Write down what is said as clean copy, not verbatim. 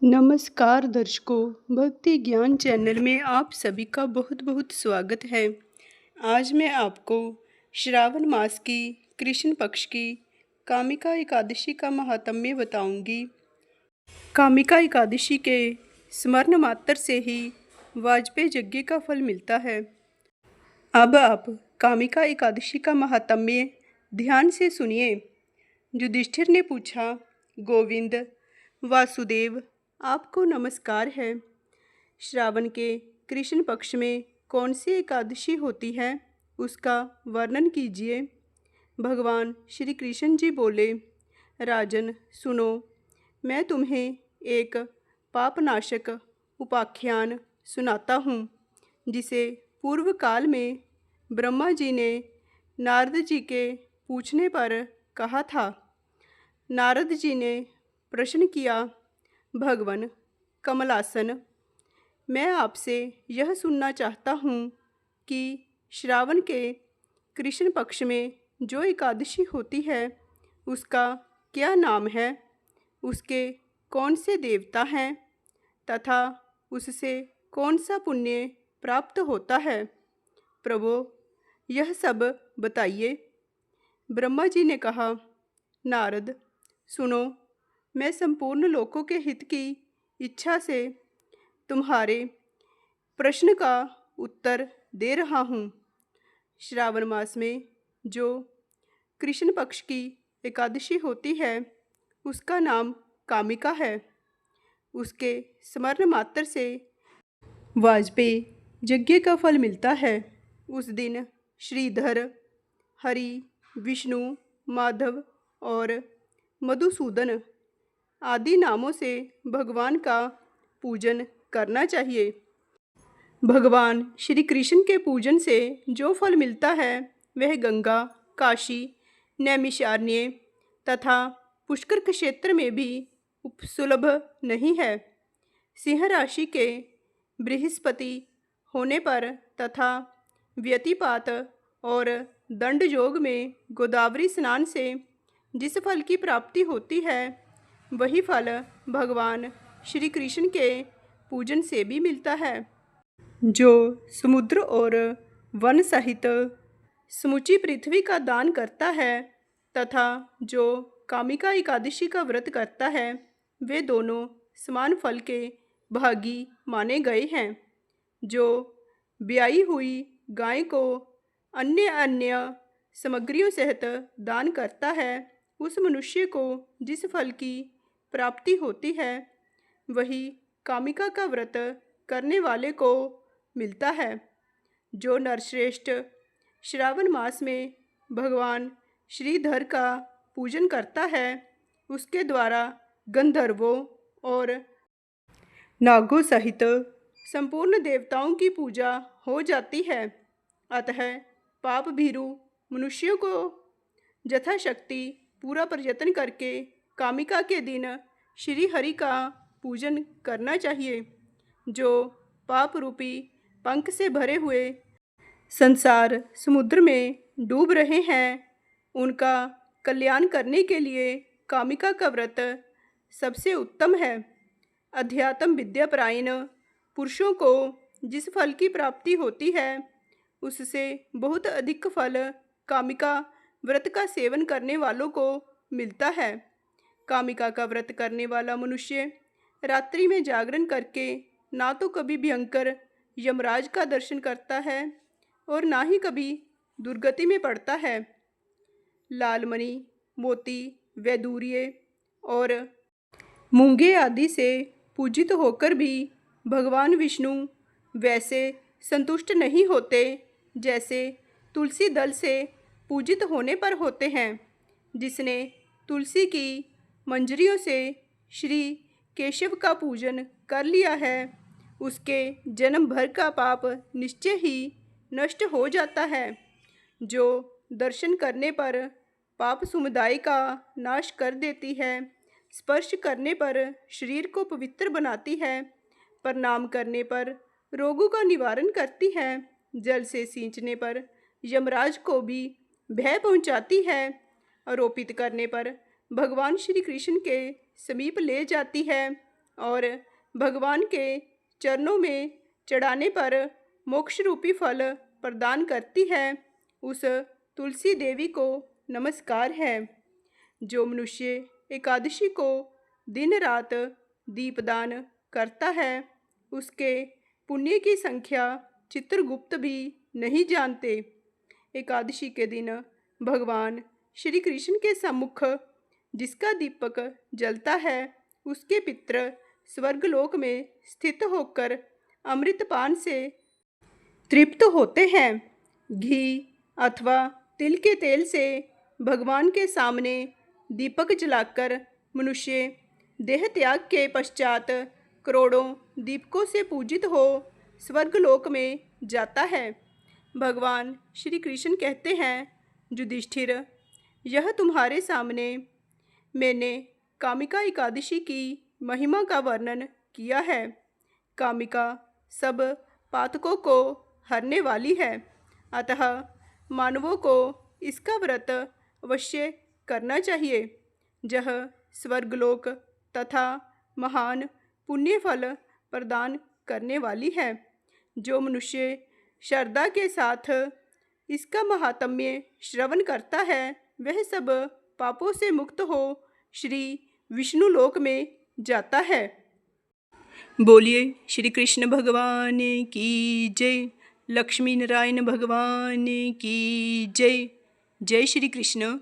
नमस्कार दर्शकों, भक्ति ज्ञान चैनल में आप सभी का बहुत बहुत स्वागत है। आज मैं आपको श्रावण मास की कृष्ण पक्ष की कामिका एकादशी का महात्म्य बताऊंगी। कामिका एकादशी के स्मरण मात्र से ही वाजपेय यज्ञ का फल मिलता है। अब आप कामिका एकादशी का महात्म्य ध्यान से सुनिए। युधिष्ठिर ने पूछा, गोविंद वासुदेव, आपको नमस्कार है। श्रावण के कृष्ण पक्ष में कौन सी एकादशी होती है, उसका वर्णन कीजिए। भगवान श्री कृष्ण जी बोले, राजन सुनो, मैं तुम्हें एक पापनाशक उपाख्यान सुनाता हूँ, जिसे पूर्व काल में ब्रह्मा जी ने नारद जी के पूछने पर कहा था। नारद जी ने प्रश्न किया, भगवन कमलासन, मैं आपसे यह सुनना चाहता हूँ कि श्रावण के कृष्ण पक्ष में जो एकादशी होती है उसका क्या नाम है, उसके कौन से देवता हैं तथा उससे कौन सा पुण्य प्राप्त होता है। प्रभो, यह सब बताइए। ब्रह्मा जी ने कहा, नारद सुनो, मैं संपूर्ण लोकों के हित की इच्छा से तुम्हारे प्रश्न का उत्तर दे रहा हूँ। श्रावण मास में जो कृष्ण पक्ष की एकादशी होती है उसका नाम कामिका है। उसके स्मरण मात्र से वाजपेय यज्ञ का फल मिलता है। उस दिन श्रीधर, हरि, विष्णु, माधव और मधुसूदन आदि नामों से भगवान का पूजन करना चाहिए। भगवान श्री कृष्ण के पूजन से जो फल मिलता है वह गंगा, काशी, नैमिषारण्य तथा पुष्कर क्षेत्र में भी सुलभ नहीं है। सिंह राशि के बृहस्पति होने पर तथा व्यतिपात और दंड योग में गोदावरी स्नान से जिस फल की प्राप्ति होती है वही फल भगवान श्री कृष्ण के पूजन से भी मिलता है। जो समुद्र और वन सहित समूची पृथ्वी का दान करता है तथा जो कामिका एकादशी का व्रत करता है वे दोनों समान फल के भागी माने गए हैं। जो ब्याई हुई गाय को अन्य अन्य सामग्रियों सहित दान करता है उस मनुष्य को जिस फल की प्राप्ति होती है वही कामिका का व्रत करने वाले को मिलता है। जो नरश्रेष्ठ श्रावण मास में भगवान श्रीधर का पूजन करता है उसके द्वारा गंधर्वों और नागों सहित संपूर्ण देवताओं की पूजा हो जाती है। अतः पाप भीरु मनुष्यों को यथाशक्ति पूरा प्रयत्न करके कामिका के दिन श्री हरि का पूजन करना चाहिए। जो पाप रूपी पंख से भरे हुए संसार समुद्र में डूब रहे हैं उनका कल्याण करने के लिए कामिका का व्रत सबसे उत्तम है। अध्यात्म विद्यापरायण पुरुषों को जिस फल की प्राप्ति होती है उससे बहुत अधिक फल कामिका व्रत का सेवन करने वालों को मिलता है। कामिका का व्रत करने वाला मनुष्य रात्रि में जागरण करके ना तो कभी भयंकर यमराज का दर्शन करता है और ना ही कभी दुर्गति में पड़ता है। लालमणि, मोती, वैदूर्य और मूंगे आदि से पूजित होकर भी भगवान विष्णु वैसे संतुष्ट नहीं होते जैसे तुलसी दल से पूजित होने पर होते हैं। जिसने तुलसी की मंजरियों से श्री केशव का पूजन कर लिया है उसके जन्म भर का पाप निश्चय ही नष्ट हो जाता है। जो दर्शन करने पर पाप समुदाय का नाश कर देती है, स्पर्श करने पर शरीर को पवित्र बनाती है, प्रणाम करने पर रोगों का निवारण करती है, जल से सींचने पर यमराज को भी भय पहुंचाती है, आरोपित करने पर भगवान श्री कृष्ण के समीप ले जाती है और भगवान के चरणों में चढ़ाने पर मोक्ष रूपी फल प्रदान करती है, उस तुलसी देवी को नमस्कार है। जो मनुष्य एकादशी को दिन रात दीपदान करता है, उसके पुण्य की संख्या चित्रगुप्त भी नहीं जानते। एकादशी के दिन भगवान श्री कृष्ण के सम्मुख जिसका दीपक जलता है, उसके पितर स्वर्गलोक में स्थित होकर अमृतपान से तृप्त होते हैं। घी अथवा तिल के तेल से भगवान के सामने दीपक जलाकर मनुष्य देह त्याग के पश्चात करोड़ों दीपकों से पूजित हो स्वर्गलोक में जाता है। भगवान श्री कृष्ण कहते हैं, युधिष्ठिर, यह तुम्हारे सामने मैंने कामिका एकादशी की महिमा का वर्णन किया है। कामिका सब पातकों को हरने वाली है, अतः मानवों को इसका व्रत अवश्य करना चाहिए। यह स्वर्गलोक तथा महान पुण्य फल प्रदान करने वाली है। जो मनुष्य श्रद्धा के साथ इसका महात्म्य श्रवण करता है, वह सब पापों से मुक्त हो श्री विष्णु लोक में जाता है। बोलिए श्री कृष्ण भगवान की जय। लक्ष्मी नारायण भगवान की जय। जय श्री कृष्ण।